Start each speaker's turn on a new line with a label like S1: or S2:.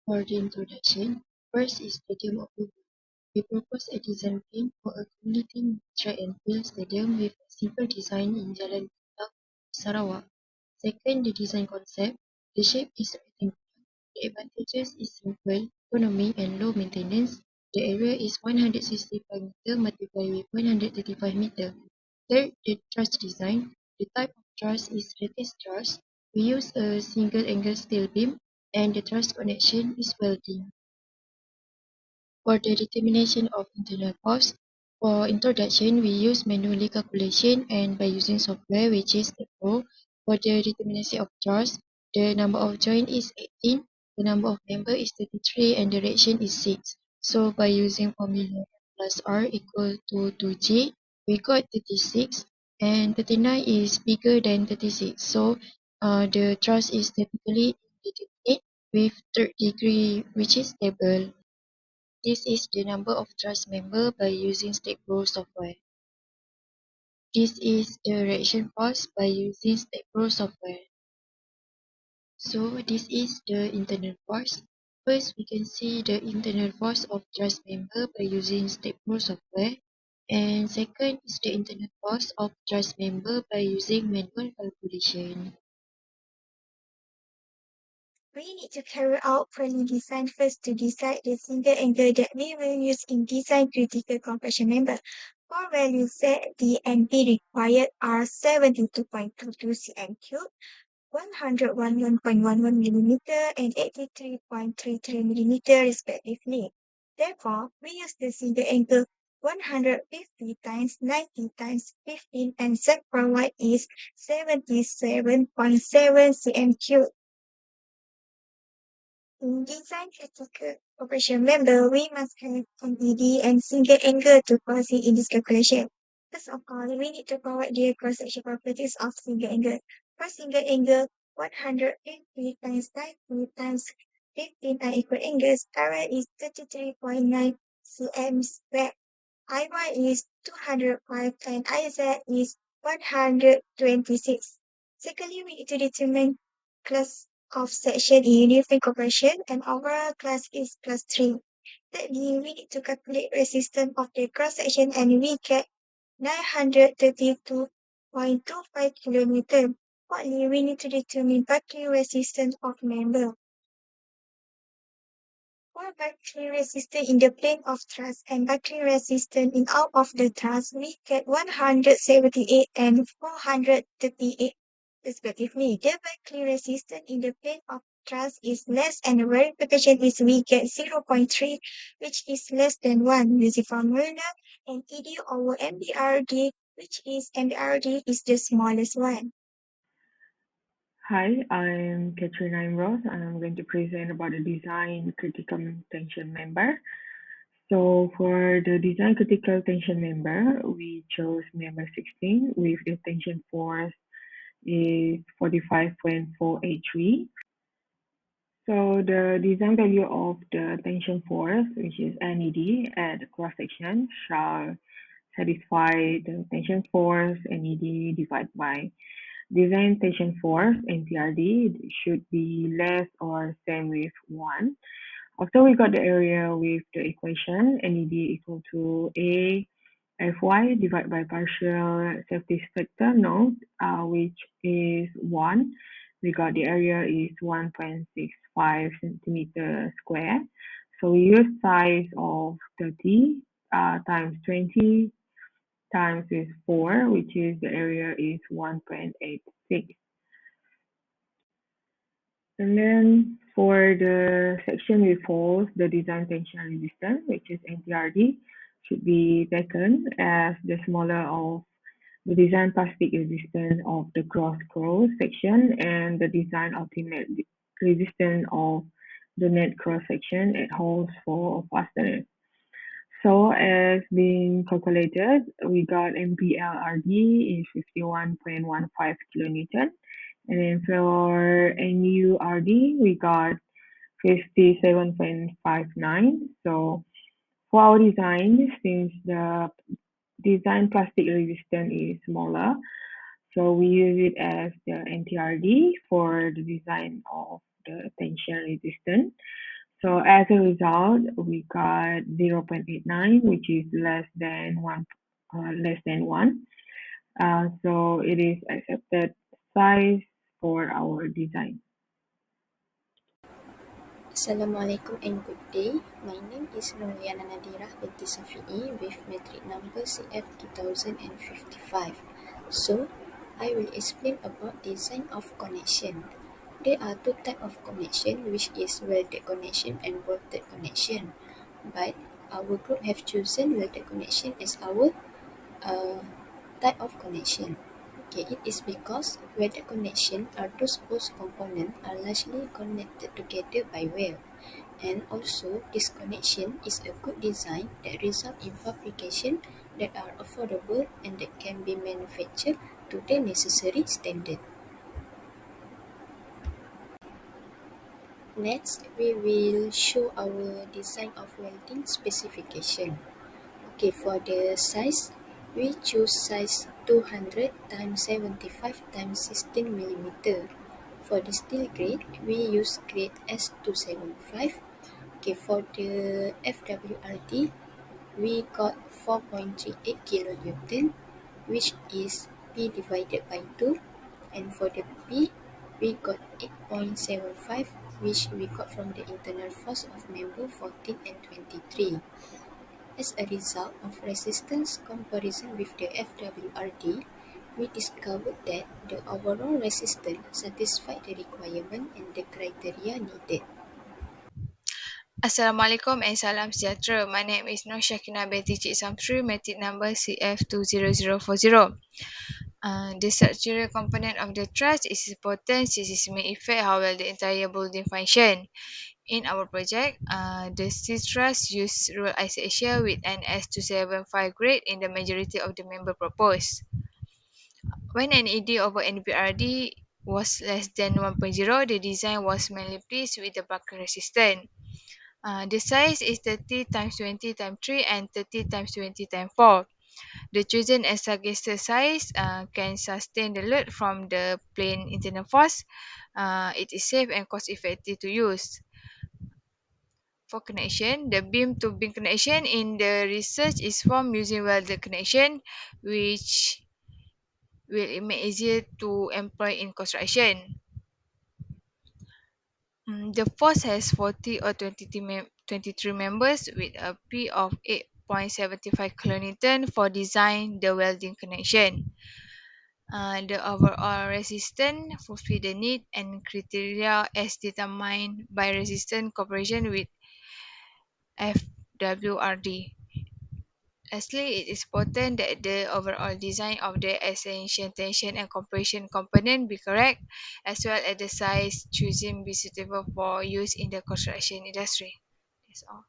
S1: For the introduction, first is stadium overview. We propose a design plan for a community track and field stadium with a simple design in Jalan Bintang, Sarawak. Second, the design concept. The shape is rectangular. The advantages is simple, economy, and low maintenance. The area is 165 meter multiplied with 135 meter. Third, the truss design. The type of truss is lattice truss. We use a single angle steel beam, and the truss connection is welding. For the determination of internal cost, for introduction, we use manually calculation and by using software which is StepPro. For the determination of trust, the number of joint is 18, the number of member is 33, and the reaction is 6. So by using formula plus R equal to 2J, we got 36, and 39 is bigger than 36. So the trust is typically indeterminate with third degree which is stable. This is the number of trust member by using StepPro software. This is the reaction force by using StepPro software. So this is the internal force. First, we can see the internal force of trust member by using StepPro software. And second is the internal force of trust member by using manual calculation.
S2: We need to carry out planning design first to decide the single angle that we will use in design critical compression member. For values set, D and B required are 72.22 cm cube, 101.11 mm, and 83.33 mm respectively. Therefore, we use the single angle 150 times 90 times 15 and set for y is 77.7 cm cube. In design critical operation member, we must have an ED and single angle to proceed in this calculation. First of all, we need to provide the cross-section properties of single angle. For single angle, 150 times 90 times 15 are equal angles. Area is 33.9 cm squared. IY is 205 and IZ is 126. Secondly, we need to determine class of section in uniform compression and overall class is class 3. Thirdly, we need to calculate resistance of the cross section and we get 932.25 km. Fourthly, we need to determine buckling resistance of member. For buckling resistance in the plane of thrust and buckling resistance in out of the thrust, we get 178 and 438 respectively. The buckling resistance in the plane of thrust is less and the verification is we get 0.3 which is less than 1 using formula and ED over MBRD which is MBRD is the smallest one.
S3: Hi, I'm Katrina Imroth, and I'm going to present about the design critical tension member. So for the design critical tension member, we chose member 16 with the tension force is 45.483. So the design value of the tension force, which is NED at cross section, shall satisfy the tension force NED divided by design tension force NTRD should be less or same with 1. After we got the area with the equation NED equal to A Fy divided by partial safety factor node, which is 1. We got the area is 1.65 centimeter square. So we use size of 30 times 20 times with 4, which is the area is 1.86. And then for the section with holes, the design tension resistance, which is NTRD, should be taken as the smaller of the design plastic resistance of the cross section and the design ultimate resistance of the net cross section at holes for fasteners. So as being calculated, we got MPLRD is 51.15 kilonewton. And then for NURD, we got 57.59. So for our design, since the design plastic resistance is smaller, so we use it as the NTRD for the design of the tension resistance. So as a result, we got 0.89, which is less than 1. So it is accepted size for our design.
S4: Assalamualaikum and good day. My name is Nurliana Nadirah binti Safi'i with metric number CF2055. So, I will explain about design of connection. There are two types of connection, which is welded connection and bolted connection. But our group have chosen welded connection as our uh, type of connection. Okay, it is because welded connection are those both components are largely connected together by weld. And also, this connection is a good design that results in fabrication that are affordable and that can be manufactured to the necessary standard. Next, we will show our design of welding specification. Okay, for the size, we choose size 200 times 75 times 16 millimeter. For the steel grade, we use grade S275. Okay, for the FWRD, we got 4.38 kilonewton, which is P divided by 2. And for the P, we got 8.75, which we got from the internal force of member 14 and 23. As a result of resistance comparison with the FWRD, we discovered that the overall resistance satisfied the requirement and the criteria needed.
S5: Assalamualaikum and salam sejahtera. My name is Nur Syakina binti Cik Samsuri, metric number CF20040. The structural component of the truss is important since it may affect how well the entire building function. In our project, the steel truss use roll ice Asia with an S275 grade in the majority of the member proposed. When an ED over NBRD was less than 1.0, the design was mainly pleased with the buckle resistance. The size is 30 times 20 times 3 and 30 times 20 times 4. The chosen as suggested size can sustain the load from the plain internal force. It is safe and cost effective to use. For connection, the beam to beam connection in the research is formed using welded connection, which will make easier to employ in construction. The force has 40 or 23 members with a P of 8.75 kilonewton for design the welding connection. The overall resistance fulfill the need and criteria as determined by resistance cooperation with FWRD. Lastly, it is important that the overall design of the essential tension and compression component be correct, as well as the size choosing be suitable for use in the construction industry. That's all.